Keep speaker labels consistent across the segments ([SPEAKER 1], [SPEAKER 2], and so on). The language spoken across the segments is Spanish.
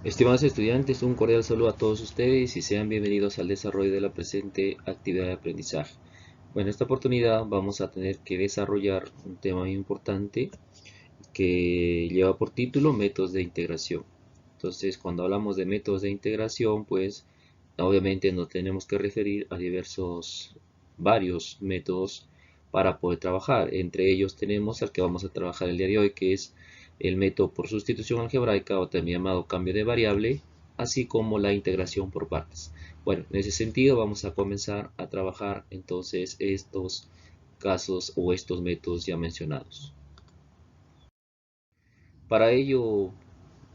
[SPEAKER 1] Estimados estudiantes, un cordial saludo a todos ustedes y sean bienvenidos al desarrollo de la presente actividad de aprendizaje. Bueno, en esta oportunidad vamos a tener que desarrollar un tema muy importante que lleva por título métodos de integración. Entonces, cuando hablamos de métodos de integración, pues obviamente nos tenemos que referir a varios métodos para poder trabajar. Entre ellos tenemos el que vamos a trabajar el día de hoy, que es el método por sustitución algebraica o también llamado cambio de variable, así como la integración por partes. Bueno, en ese sentido vamos a comenzar a trabajar entonces estos casos o estos métodos ya mencionados. Para ello,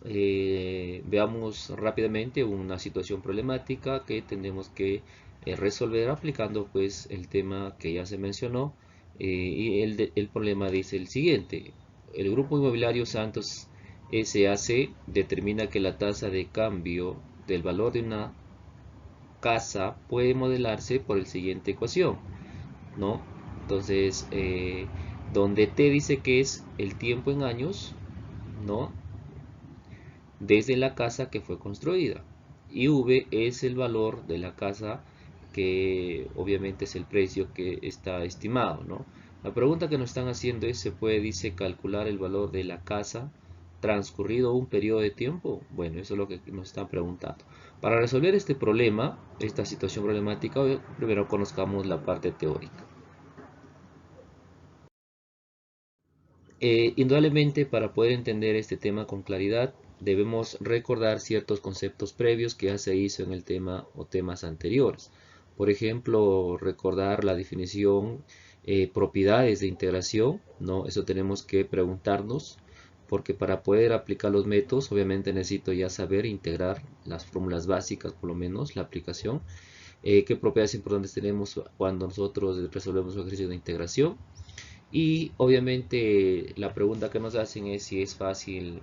[SPEAKER 1] veamos rápidamente una situación problemática que tenemos que resolver aplicando pues el tema que ya se mencionó, y el problema dice el siguiente: el grupo inmobiliario Santos SAC determina que la tasa de cambio del valor de una casa puede modelarse por la siguiente ecuación, ¿no? Entonces, donde T dice que es el tiempo en años, ¿no?, desde la casa que fue construida, y V es el valor de la casa, que obviamente es el precio que está estimado, ¿no? La pregunta que nos están haciendo es: dice, calcular el valor de la casa transcurrido un periodo de tiempo. Bueno, eso es lo que nos están preguntando. Para resolver este problema, esta situación problemática, primero conozcamos la parte teórica. Indudablemente, para poder entender este tema con claridad, debemos recordar ciertos conceptos previos que ya se hizo en el tema o temas anteriores. Por ejemplo, recordar la definición, propiedades de integración, ¿no? Eso tenemos que preguntarnos, porque para poder aplicar los métodos, obviamente necesito ya saber integrar las fórmulas básicas, por lo menos la aplicación. ¿Qué propiedades importantes tenemos cuando nosotros resolvemos un ejercicio de integración? Y obviamente la pregunta que nos hacen es si es fácil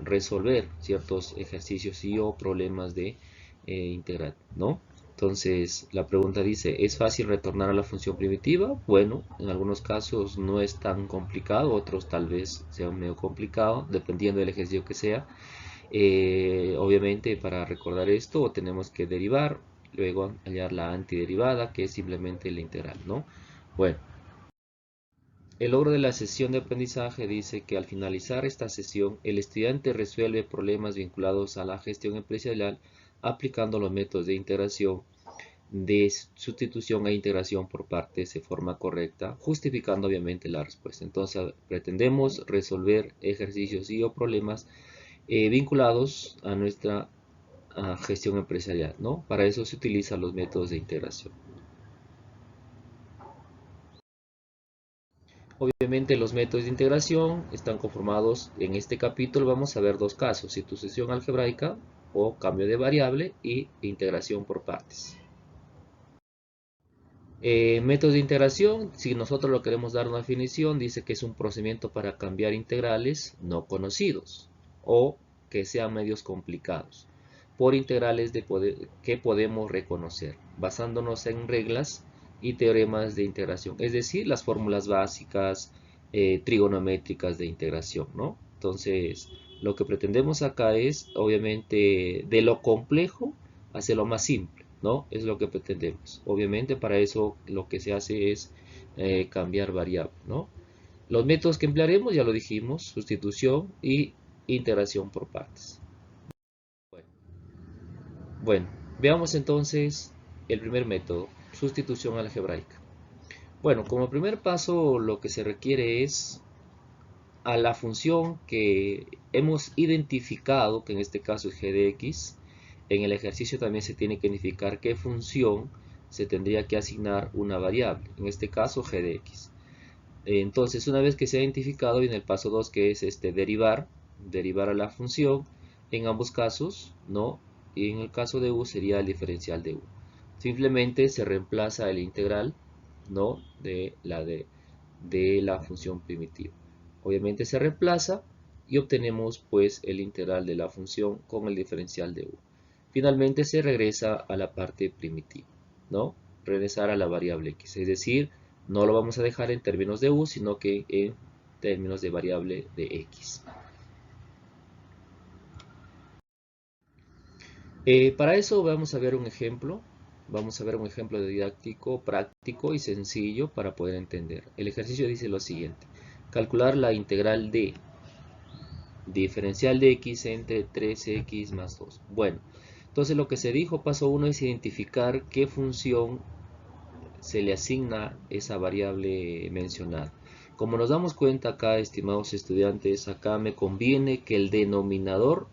[SPEAKER 1] resolver ciertos ejercicios y o problemas de integral, ¿no? Entonces la pregunta dice: ¿es fácil retornar a la función primitiva? Bueno, en algunos casos no es tan complicado, otros tal vez sea medio complicado, dependiendo del ejercicio que sea. Obviamente, para recordar esto tenemos que derivar, luego hallar la antiderivada, que es simplemente la integral, ¿no? Bueno, el logro de la sesión de aprendizaje dice que al finalizar esta sesión, el estudiante resuelve problemas vinculados a la gestión empresarial aplicando los métodos de integración, de sustitución e integración por partes de forma correcta, justificando obviamente la respuesta. Entonces, pretendemos resolver ejercicios y o problemas vinculados a nuestra gestión empresarial, ¿no? Para eso se utilizan los métodos de integración. Obviamente los métodos de integración están conformados. En este capítulo vamos a ver dos casos: sustitución algebraica o cambio de variable, y integración por partes. Métodos de integración, si nosotros lo queremos dar una definición, dice que es un procedimiento para cambiar integrales no conocidos o que sean medios complicados por integrales que podemos reconocer, basándonos en reglas y teoremas de integración, es decir, las fórmulas básicas trigonométricas de integración, ¿no? Entonces, lo que pretendemos acá es, obviamente, de lo complejo hacia lo más simple, ¿no? Es lo que pretendemos. Obviamente, para eso lo que se hace es cambiar variable, ¿no? Los métodos que emplearemos, ya lo dijimos: sustitución y integración por partes. Bueno, bueno, veamos entonces el primer método: sustitución algebraica. Bueno, como primer paso, lo que se requiere es a la función que hemos identificado, que en este caso es g de x. En el ejercicio también se tiene que identificar qué función se tendría que asignar una variable, en este caso g de x. Entonces, una vez que se ha identificado, viene el paso 2, que es derivar a la función en ambos casos, ¿no? Y en el caso de u sería el diferencial de u. Simplemente se reemplaza el integral, ¿no?, de la función primitiva. Obviamente se reemplaza y obtenemos pues el integral de la función con el diferencial de u. Finalmente se regresa a la parte primitiva, ¿no? Regresar a la variable x, es decir, no lo vamos a dejar en términos de u, sino que en términos de variable de x. Para eso vamos a ver un ejemplo. Vamos a ver un ejemplo de didáctico, práctico y sencillo para poder entender. El ejercicio dice lo siguiente. Calcular la integral de diferencial de x entre 3x más 2. Bueno, entonces lo que se dijo, paso 1, es identificar qué función se le asigna esa variable mencionada. Como nos damos cuenta acá, estimados estudiantes, acá me conviene que el denominador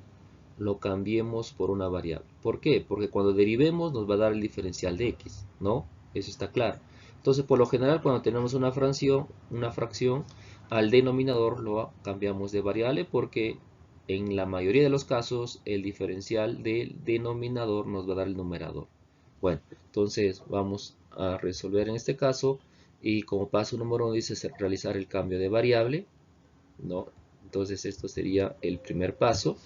[SPEAKER 1] lo cambiemos por una variable. ¿Por qué? Porque cuando derivemos nos va a dar el diferencial de x, ¿no? Eso está claro. Entonces, por lo general, cuando tenemos una fracción, al denominador lo cambiamos de variable porque en la mayoría de los casos el diferencial del denominador nos va a dar el numerador. Bueno, entonces vamos a resolver en este caso y como paso número 1 dice realizar el cambio de variable, ¿no? Entonces esto sería el primer paso.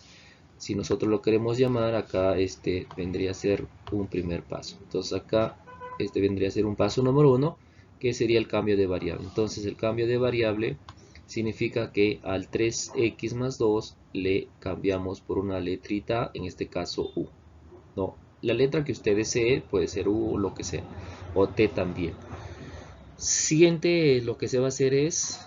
[SPEAKER 1] Si nosotros lo queremos llamar, acá este vendría a ser un primer paso. Entonces acá este vendría a ser un paso número 1, que sería el cambio de variable. Entonces el cambio de variable significa que al 3x más 2 le cambiamos por una letrita, en este caso u. No, la letra que usted desee, puede ser u o lo que sea, o t también. Siguiente, lo que se va a hacer es,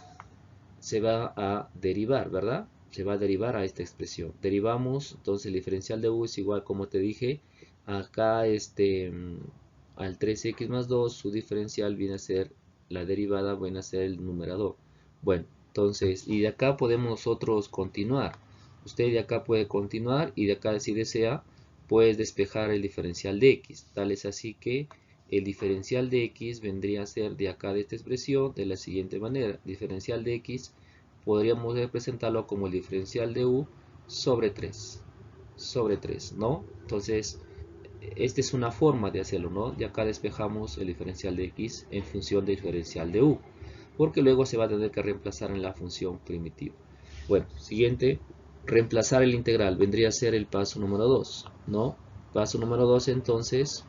[SPEAKER 1] se va a derivar, ¿verdad? Se va a derivar a esta expresión. Derivamos, entonces el diferencial de u es igual, como te dije, acá al 3x más 2, su diferencial viene a ser, la derivada viene a ser el numerador. Bueno, entonces, y de acá podemos nosotros continuar. Usted de acá puede continuar y de acá, si desea, puedes despejar el diferencial de x. Tal es así que el diferencial de x vendría a ser de acá de esta expresión de la siguiente manera. Diferencial de x podríamos representarlo como el diferencial de u sobre 3. Sobre 3, ¿no? Entonces, esta es una forma de hacerlo, ¿no? Y acá despejamos el diferencial de x en función del diferencial de u, porque luego se va a tener que reemplazar en la función primitiva. Bueno, siguiente, reemplazar el integral vendría a ser el paso número 2, ¿no? Paso número 2 entonces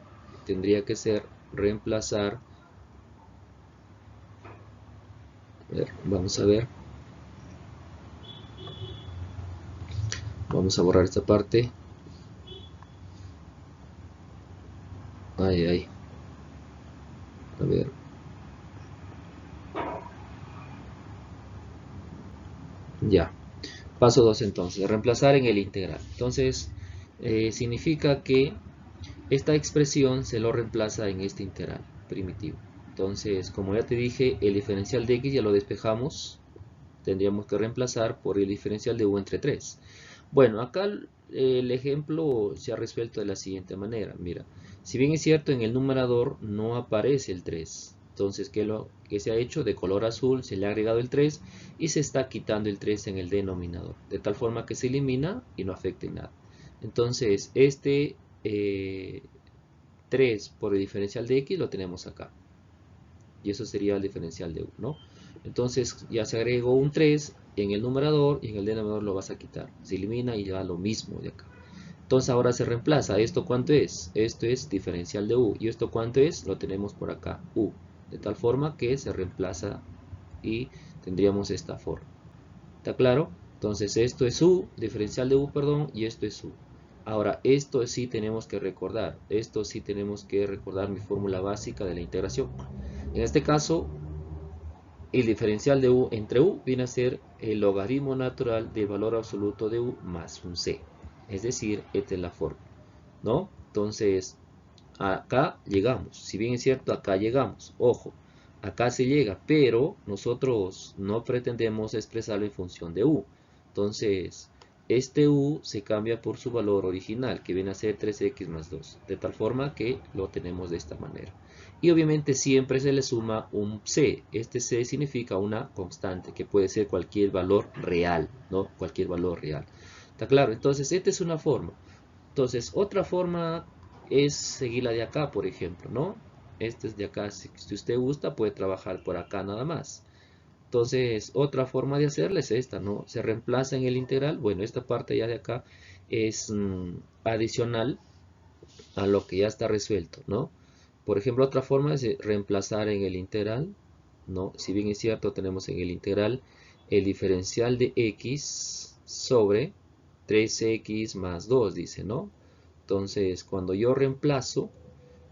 [SPEAKER 1] tendría que ser reemplazar, vamos a ver, vamos a borrar esta parte, ay, a ver, ya, paso 2 entonces, reemplazar en el integral. Entonces, significa que esta expresión se lo reemplaza en este integral primitivo. Entonces, como ya te dije, el diferencial de x ya lo despejamos. Tendríamos que reemplazar por el diferencial de u entre 3. Bueno, acá el ejemplo se ha resuelto de la siguiente manera. Mira, si bien es cierto, en el numerador no aparece el 3. Entonces, ¿qué se ha hecho? De color azul se le ha agregado el 3 y se está quitando el 3 en el denominador. De tal forma que se elimina y no afecta en nada. Entonces, 3 por el diferencial de x lo tenemos acá. Y eso sería el diferencial de u, ¿no? Entonces ya se agregó un 3 en el numerador y en el denominador lo vas a quitar. Se elimina y ya lo mismo de acá. Entonces ahora se reemplaza. ¿Esto cuánto es? Esto es diferencial de u. ¿Y esto cuánto es? Lo tenemos por acá, u. De tal forma que se reemplaza y tendríamos esta forma. ¿Está claro? Entonces esto es u, diferencial de u, perdón, y esto es u. Ahora, esto sí tenemos que recordar. Esto sí tenemos que recordar mi fórmula básica de la integración. En este caso, el diferencial de u entre u viene a ser el logaritmo natural del valor absoluto de u más un c. Es decir, esta es la forma, ¿no? Entonces, acá llegamos. Si bien es cierto, acá llegamos. Ojo, acá se llega, pero nosotros no pretendemos expresarlo en función de u. Entonces, este u se cambia por su valor original, que viene a ser 3x más 2. De tal forma que lo tenemos de esta manera. Y obviamente siempre se le suma un c. Este c significa una constante, que puede ser cualquier valor real, ¿no? Cualquier valor real. ¿Está claro? Entonces, esta es una forma. Entonces, otra forma es seguir la de acá, por ejemplo, ¿no? Este es de acá. Si usted gusta, puede trabajar por acá nada más. Entonces, otra forma de hacerla es esta, ¿no? Se reemplaza en el integral. Bueno, esta parte ya de acá es adicional a lo que ya está resuelto, ¿no? Por ejemplo, otra forma es reemplazar en el integral, ¿no? Si bien es cierto, tenemos en el integral el diferencial de x sobre 3x más 2, dice, ¿no? Entonces, cuando yo reemplazo,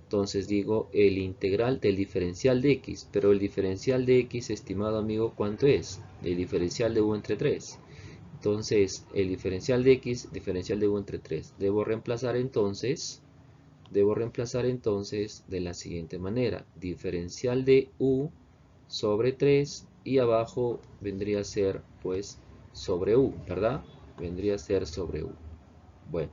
[SPEAKER 1] entonces digo el integral del diferencial de x, pero el diferencial de x, estimado amigo, ¿cuánto es? El diferencial de u entre 3. Entonces, el diferencial de x, diferencial de u entre 3. Debo reemplazar entonces de la siguiente manera. Diferencial de u sobre 3 y abajo vendría a ser pues sobre u, ¿verdad? Vendría a ser sobre u. Bueno.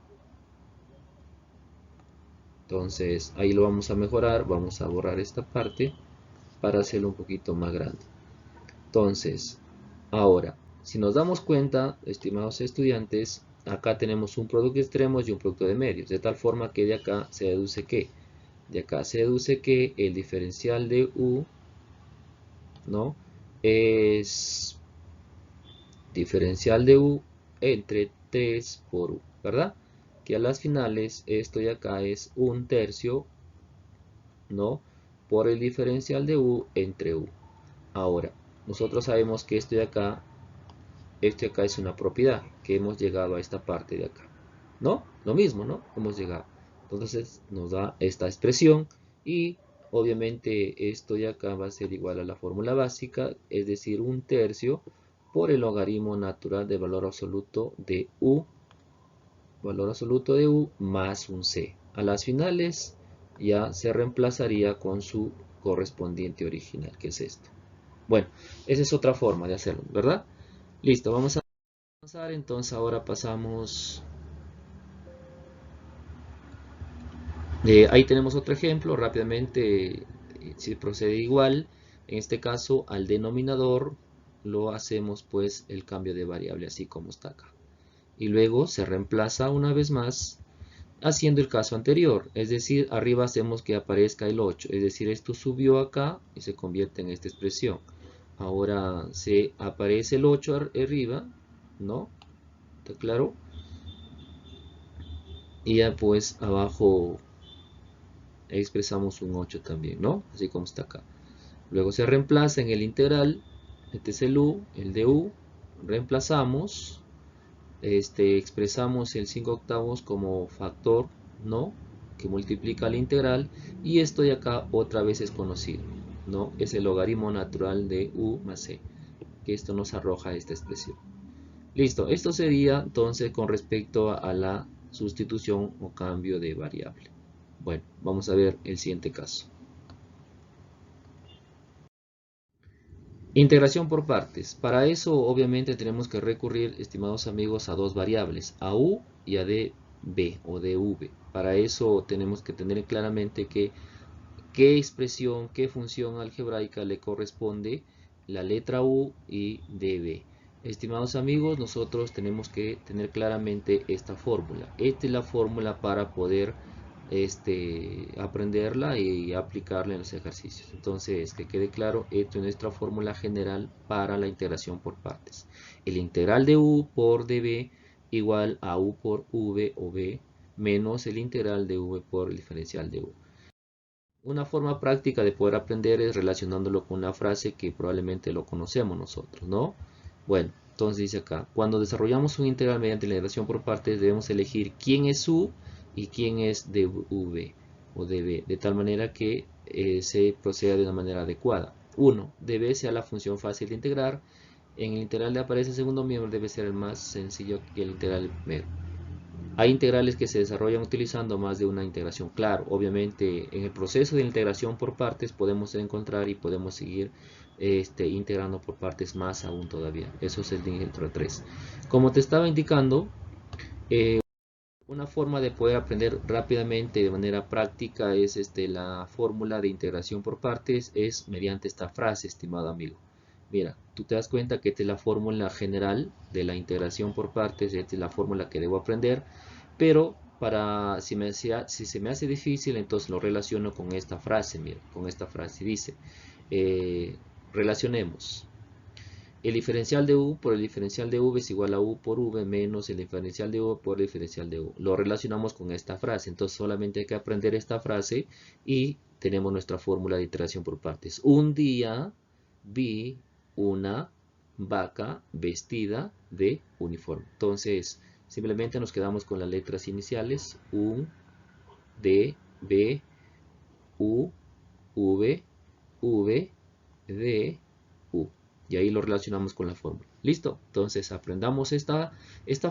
[SPEAKER 1] Entonces ahí lo vamos a mejorar, vamos a borrar esta parte para hacerlo un poquito más grande. Entonces, ahora, si nos damos cuenta, estimados estudiantes, acá tenemos un producto de extremos y un producto de medios, de tal forma que de acá se deduce que, el diferencial de u, ¿no? Es diferencial de u entre 3 por u, ¿verdad? Que a las finales esto de acá es 1/3, ¿no? Por el diferencial de u entre u. Ahora, nosotros sabemos que esto de acá es una propiedad, que hemos llegado a esta parte de acá, ¿no? Lo mismo, ¿no? Hemos llegado. Entonces nos da esta expresión y obviamente esto de acá va a ser igual a la fórmula básica, es decir, 1/3 por el logaritmo natural del valor absoluto de u, más un c. A las finales ya se reemplazaría con su correspondiente original, que es esto. Bueno, esa es otra forma de hacerlo, ¿verdad? Listo, vamos a avanzar. Entonces ahora pasamos. Ahí tenemos otro ejemplo. Rápidamente, si procede igual, en este caso al denominador lo hacemos pues el cambio de variable, así como está acá. Y luego se reemplaza una vez más haciendo el caso anterior, es decir, arriba hacemos que aparezca el 8, es decir, esto subió acá y se convierte en esta expresión. Ahora se aparece el 8 arriba, ¿no? ¿Está claro? Y ya pues abajo expresamos un 8 también, ¿no? Así como está acá. Luego se reemplaza en el integral, este es el u, el de u, reemplazamos, expresamos el 5/8 como factor, ¿no? Que multiplica la integral, y esto de acá otra vez es conocido, ¿no? Es el logaritmo natural de u más c, que esto nos arroja esta expresión. Listo, esto sería entonces con respecto a la sustitución o cambio de variable. Bueno, vamos a ver el siguiente caso. Integración por partes. Para eso obviamente tenemos que recurrir, estimados amigos, a dos variables, a u y a db o dv. Para eso tenemos que tener claramente qué expresión, qué función algebraica le corresponde la letra u y db. Estimados amigos, nosotros tenemos que tener claramente esta fórmula. Esta es la fórmula para poder aprenderla y aplicarla en los ejercicios. Entonces, que quede claro, esto es nuestra fórmula general para la integración por partes. El integral de u por db igual a u por v o b menos el integral de v por el diferencial de u. Una forma práctica de poder aprender es relacionándolo con una frase que probablemente lo conocemos nosotros, ¿no? Bueno, entonces dice acá, cuando desarrollamos un integral mediante la integración por partes debemos elegir quién es u y quién es dv o db, de tal manera que se proceda de una manera adecuada. 1. Db sea la función fácil de integrar. En el integral aparece el segundo miembro, debe ser el más sencillo que el integral primero. Hay integrales que se desarrollan utilizando más de una integración. Claro, obviamente en el proceso de integración por partes podemos encontrar y podemos seguir integrando por partes más aún todavía. Eso es el ejemplo 3. Como te estaba indicando, una forma de poder aprender rápidamente de manera práctica es la fórmula de integración por partes es mediante esta frase, estimado amigo. Mira, tú te das cuenta que esta es la fórmula general de la integración por partes, esta es la fórmula que debo aprender, pero si se me hace difícil, entonces lo relaciono con esta frase, mira, con esta frase. Dice, relacionemos. El diferencial de u por el diferencial de v es igual a u por v menos el diferencial de u por el diferencial de u. Lo relacionamos con esta frase, entonces solamente hay que aprender esta frase y tenemos nuestra fórmula de iteración por partes. Un día vi una vaca vestida de uniforme. Entonces, Simplemente nos quedamos con las letras iniciales, U, D, B, U, V, V, D, U. Y ahí lo relacionamos con la fórmula. ¿Listo? Entonces aprendamos esta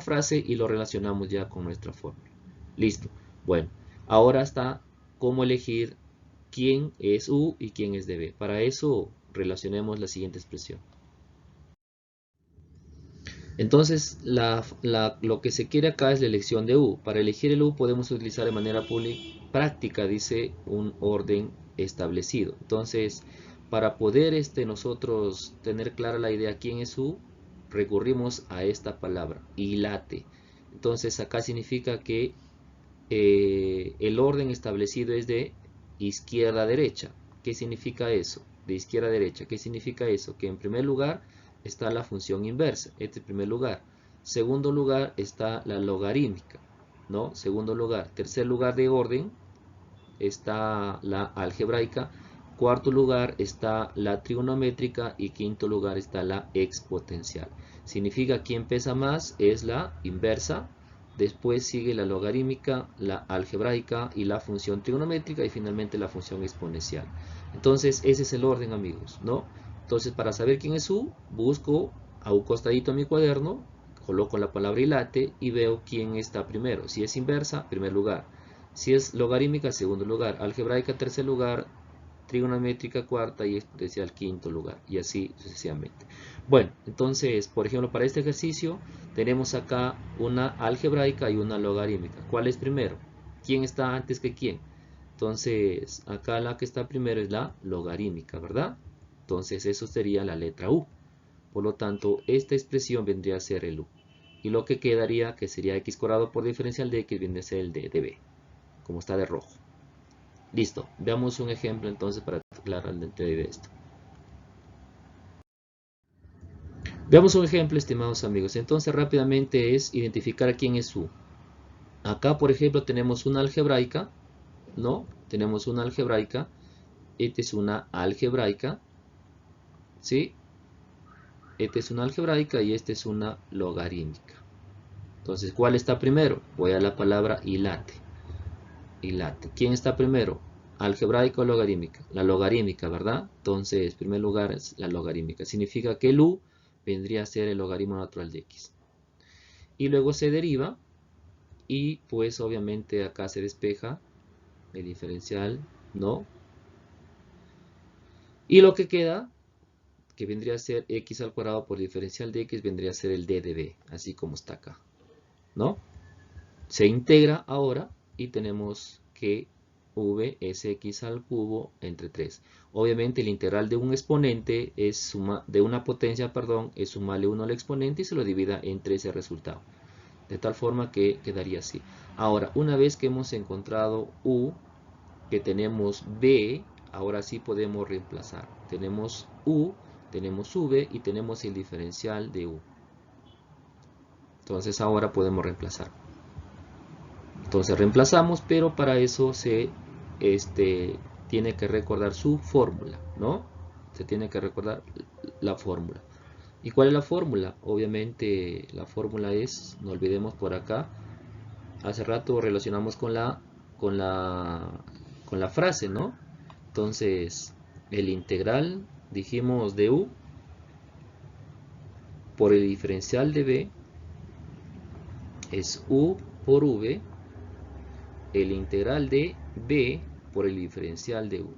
[SPEAKER 1] frase y lo relacionamos ya con nuestra fórmula. Listo. Bueno, ahora está cómo elegir quién es U y quién es DB. Para eso relacionemos la siguiente expresión. Entonces, lo que se quiere acá es la elección de U. Para elegir el U podemos utilizar de manera práctica, dice, un orden establecido. Entonces, para poder nosotros tener clara la idea quién es U, recurrimos a esta palabra, hilate. Entonces, acá significa que el orden establecido es de izquierda a derecha. ¿Qué significa eso? De izquierda a derecha. ¿Qué significa eso? Que en primer lugar está la función inversa, este es primer lugar. Segundo lugar está la logarítmica, ¿no? Segundo lugar. Tercer lugar de orden está la algebraica. Cuarto lugar está la trigonométrica y quinto lugar está la exponencial. Significa quien pesa más es la inversa, después sigue la logarítmica, la algebraica y la función trigonométrica y finalmente la función exponencial. Entonces ese es el orden, amigos, ¿no? Entonces, para saber quién es U, busco a un costadito en mi cuaderno, coloco la palabra hilate y veo quién está primero. Si es inversa, primer lugar. Si es logarítmica, segundo lugar. Algebraica, tercer lugar. Trigonométrica, cuarta y exponencial, quinto lugar. Y así sucesivamente. Bueno, entonces, por ejemplo, para este ejercicio tenemos acá una algebraica y una logarítmica. ¿Cuál es primero? ¿Quién está antes que quién? Entonces, acá la que está primero es la logarítmica, ¿verdad? Entonces eso sería la letra U. Por lo tanto, esta expresión vendría a ser el U. Y lo que quedaría, que sería x cuadrado por diferencial de x, viene a ser el d de b, como está de rojo. Listo. Veamos un ejemplo entonces para aclarar el detalle de esto. Veamos un ejemplo, estimados amigos. Entonces rápidamente es identificar quién es U. Acá, por ejemplo, tenemos una algebraica, ¿no? Tenemos una algebraica. Esta es una algebraica, ¿sí? Esta es una algebraica y esta es una logarítmica. Entonces, ¿cuál está primero? Voy a la palabra hilate. Hilate. ¿Quién está primero? ¿Algebraica o logarítmica? La logarítmica, ¿verdad? Entonces, en primer lugar es la logarítmica. Significa que el U vendría a ser el logaritmo natural de X. Y luego se deriva y pues obviamente acá se despeja el diferencial, ¿no? Y lo que queda, que vendría a ser X al cuadrado por diferencial de X, vendría a ser el D de B, así como está acá, ¿no? Se integra ahora y tenemos que v es x al cubo entre 3. Obviamente el integral de un exponente es de una potencia, perdón, es sumarle 1 al exponente y se lo divida entre ese resultado. De tal forma que quedaría así. Ahora, una vez que hemos encontrado u, que tenemos b, ahora sí podemos reemplazar. Tenemos u, tenemos v y tenemos el diferencial de u. Entonces ahora podemos reemplazar. Entonces reemplazamos, pero para eso se tiene que recordar su fórmula, ¿no? Se tiene que recordar la fórmula. ¿Y cuál es la fórmula? Obviamente la fórmula es, no olvidemos por acá, hace rato relacionamos con la frase, ¿no? Entonces, el integral, dijimos, de u por el diferencial de b es u por v, el integral de b por el diferencial de u,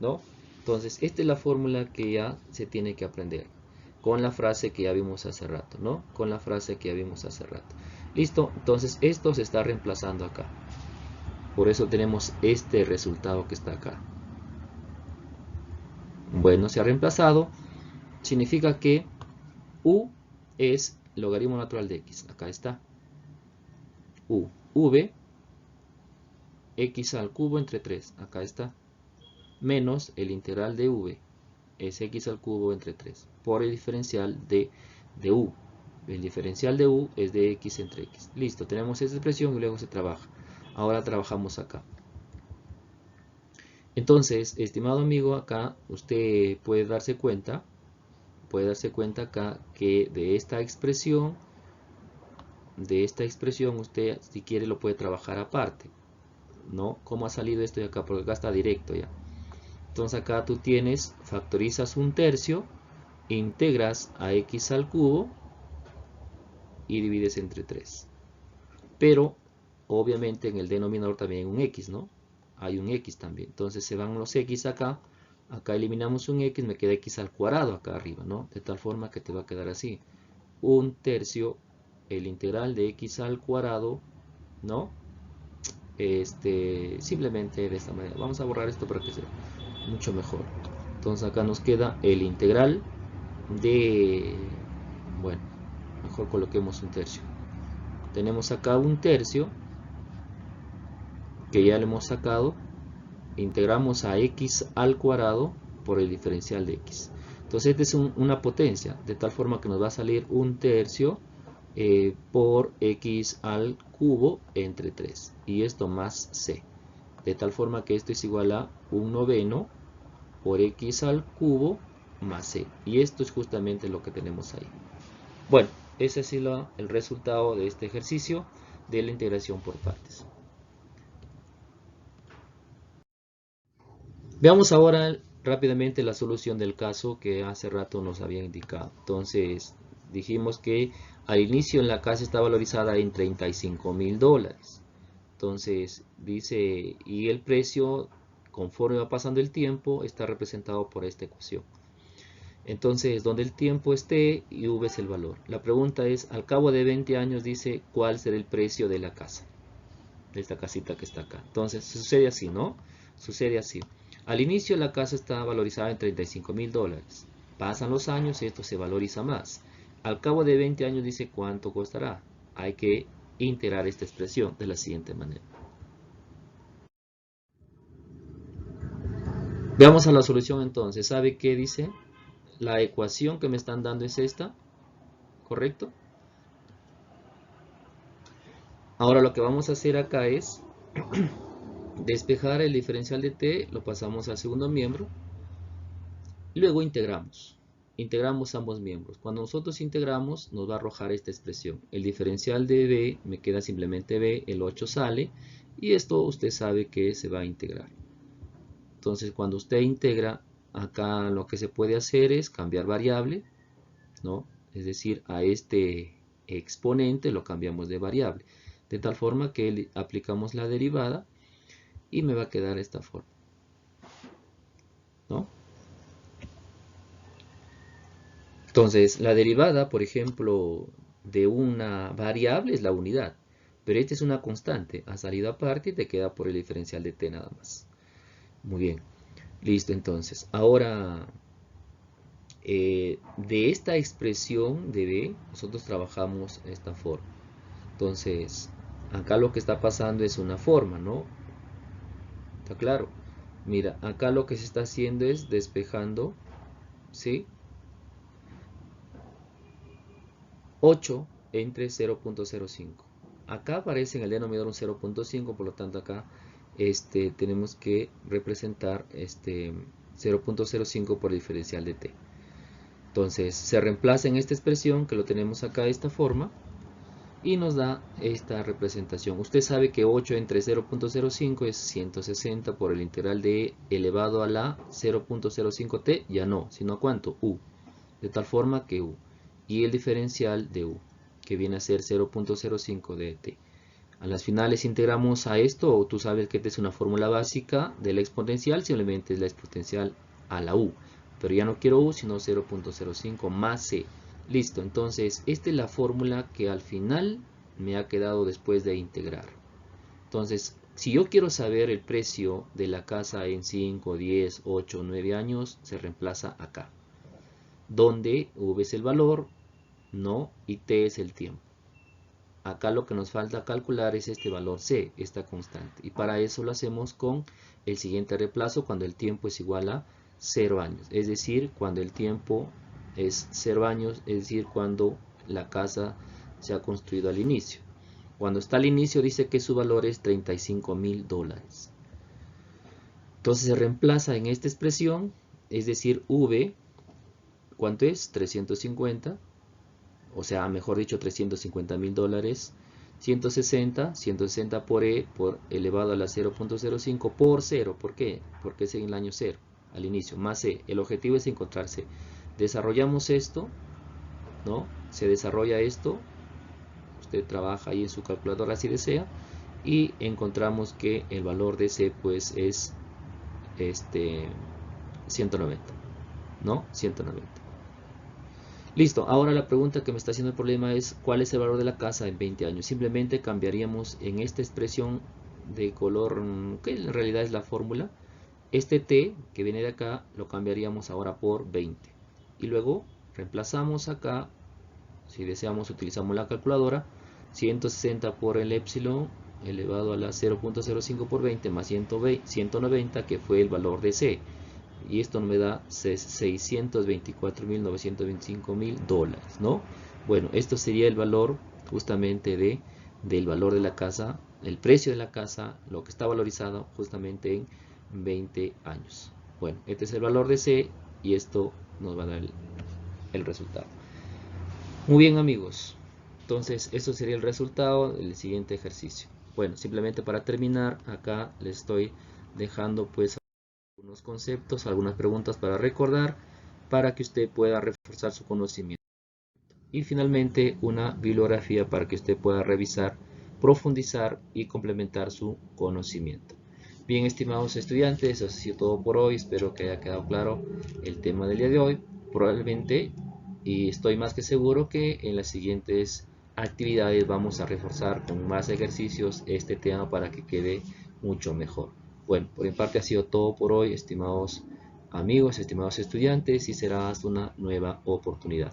[SPEAKER 1] ¿no? Entonces, esta es la fórmula que ya se tiene que aprender con la frase que ya vimos hace rato, ¿no? Con la frase que ya vimos hace rato. Listo, entonces esto se está reemplazando acá. Por eso tenemos este resultado que está acá. Bueno, se ha reemplazado. Significa que u es logaritmo natural de x. Acá está. U, v, x al cubo entre 3. Acá está. Menos el integral de v es x al cubo entre 3 por el diferencial de u. El diferencial de u es de x entre x. Listo, tenemos esta expresión y luego se trabaja. Ahora trabajamos acá. Entonces, estimado amigo, acá usted puede darse cuenta acá que de esta expresión de esta expresión, usted si quiere lo puede trabajar aparte, ¿no? ¿Cómo ha salido esto de acá? Porque acá está directo ya. Entonces acá tú tienes, factorizas un tercio, integras a x al cubo y divides entre 3. Pero obviamente en el denominador también hay un x, ¿no? Hay un x también. Entonces se van los x acá. Acá eliminamos un x, me queda x al cuadrado acá arriba, ¿no? De tal forma que te va a quedar así. Un tercio, el integral de x al cuadrado, ¿no? Simplemente de esta manera. Vamos a borrar esto para que sea mucho mejor. Entonces acá nos queda el integral de... Bueno, mejor coloquemos un tercio. Tenemos acá un tercio que ya le hemos sacado. Integramos a x al cuadrado por el diferencial de x. Entonces esta es una potencia, de tal forma que nos va a salir un tercio por x al cubo entre 3. Y esto más c. De tal forma que esto es igual a un noveno por x al cubo más c. Y esto es justamente lo que tenemos ahí. Bueno, ese es el resultado de este ejercicio de la integración por partes. Veamos ahora rápidamente la solución del caso que hace rato nos había indicado. Entonces, dijimos que al inicio en la casa está valorizada en $35,000. Entonces, dice, y el precio, conforme va pasando el tiempo, está representado por esta ecuación. Entonces, donde el tiempo esté y v es el valor. La pregunta es, al cabo de 20 años, dice, ¿cuál será el precio de la casa? De esta casita que está acá. Entonces, sucede así, ¿no? Sucede así. Al inicio la casa está valorizada en $35,000. Pasan los años y esto se valoriza más. Al cabo de 20 años dice cuánto costará. Hay que integrar esta expresión de la siguiente manera. Veamos a la solución entonces. ¿Sabe qué dice? La ecuación que me están dando es esta, ¿correcto? Ahora lo que vamos a hacer acá es despejar el diferencial de t, lo pasamos al segundo miembro. Luego integramos. Integramos ambos miembros. Cuando nosotros integramos, nos va a arrojar esta expresión. El diferencial de b me queda simplemente b, el 8 sale, y esto usted sabe que se va a integrar. Entonces, cuando usted integra, acá lo que se puede hacer es cambiar variable, ¿no? Es decir, a este exponente lo cambiamos de variable. De tal forma que aplicamos la derivada y me va a quedar esta forma, ¿no? Entonces, la derivada, por ejemplo, de una variable es la unidad, pero esta es una constante. Ha salido aparte y te queda por el diferencial de t nada más. Muy bien, listo entonces. Ahora, de esta expresión de b, nosotros trabajamos esta forma. Entonces, acá lo que está pasando es una forma, ¿no? ¿Está claro? Mira, acá lo que se está haciendo es despejando, ¿sí? 8 entre 0.05. Acá aparece en el denominador un 0.5, por lo tanto acá tenemos que representar 0.05 por el diferencial de t. Entonces se reemplaza en esta expresión que lo tenemos acá de esta forma y nos da esta representación. Usted sabe que 8 entre 0.05 es 160 por el integral de elevado a la 0.05t, ya no, sino a cuánto, u, de tal forma que u, y el diferencial de u, que viene a ser 0.05 de t. A las finales integramos a esto, o tú sabes que esta es una fórmula básica de la exponencial, simplemente es la exponencial a la u, pero ya no quiero u, sino 0.05 más c. Listo, entonces esta es la fórmula que al final me ha quedado después de integrar. Entonces, si yo quiero saber el precio de la casa en 5, 10, 8, 9 años, se reemplaza acá, donde v es el valor, no, y t es el tiempo. Acá lo que nos falta calcular es este valor c, esta constante. Y para eso lo hacemos con el siguiente reemplazo cuando el tiempo es igual a 0 años. Es decir, cuando el tiempo es 0 años, es decir, cuando la casa se ha construido al inicio. Cuando está al inicio dice que su valor es $35,000. Entonces se reemplaza en esta expresión, es decir, v, ¿cuánto es? 350. o sea, mejor dicho, $350.000, 160 por E por elevado a la 0.05 por 0. ¿Por qué? Porque es en el año 0, al inicio, más E. El objetivo es encontrarse. Desarrollamos esto, ¿no? Se desarrolla esto. Usted trabaja ahí en su calculadora si desea. Y encontramos que el valor de C pues es 190, ¿no? 190. Listo, ahora la pregunta que me está haciendo el problema es ¿cuál es el valor de la casa en 20 años? Simplemente cambiaríamos en esta expresión de color, que en realidad es la fórmula, este T que viene de acá lo cambiaríamos ahora por 20. Y luego reemplazamos acá, si deseamos utilizamos la calculadora, 160 por el epsilon elevado a la 0.05 por 20 más 190, que fue el valor de C. Y esto me da $624.925.000, ¿no? Bueno, esto sería el valor justamente del valor de la casa, el precio de la casa, lo que está valorizado justamente en 20 años. Bueno, este es el valor de C y esto nos va a dar el resultado. Muy bien, amigos. Entonces, eso sería el resultado del siguiente ejercicio. Bueno, simplemente para terminar, acá les estoy dejando pues algunos conceptos, algunas preguntas para recordar, para que usted pueda reforzar su conocimiento. Y finalmente una bibliografía para que usted pueda revisar, profundizar y complementar su conocimiento. Bien, estimados estudiantes, eso ha sido todo por hoy. Espero que haya quedado claro el tema del día de hoy. Probablemente, y estoy más que seguro que en las siguientes actividades vamos a reforzar con más ejercicios este tema para que quede mucho mejor. Bueno, por mi parte ha sido todo por hoy, estimados amigos, estimados estudiantes, y será hasta una nueva oportunidad.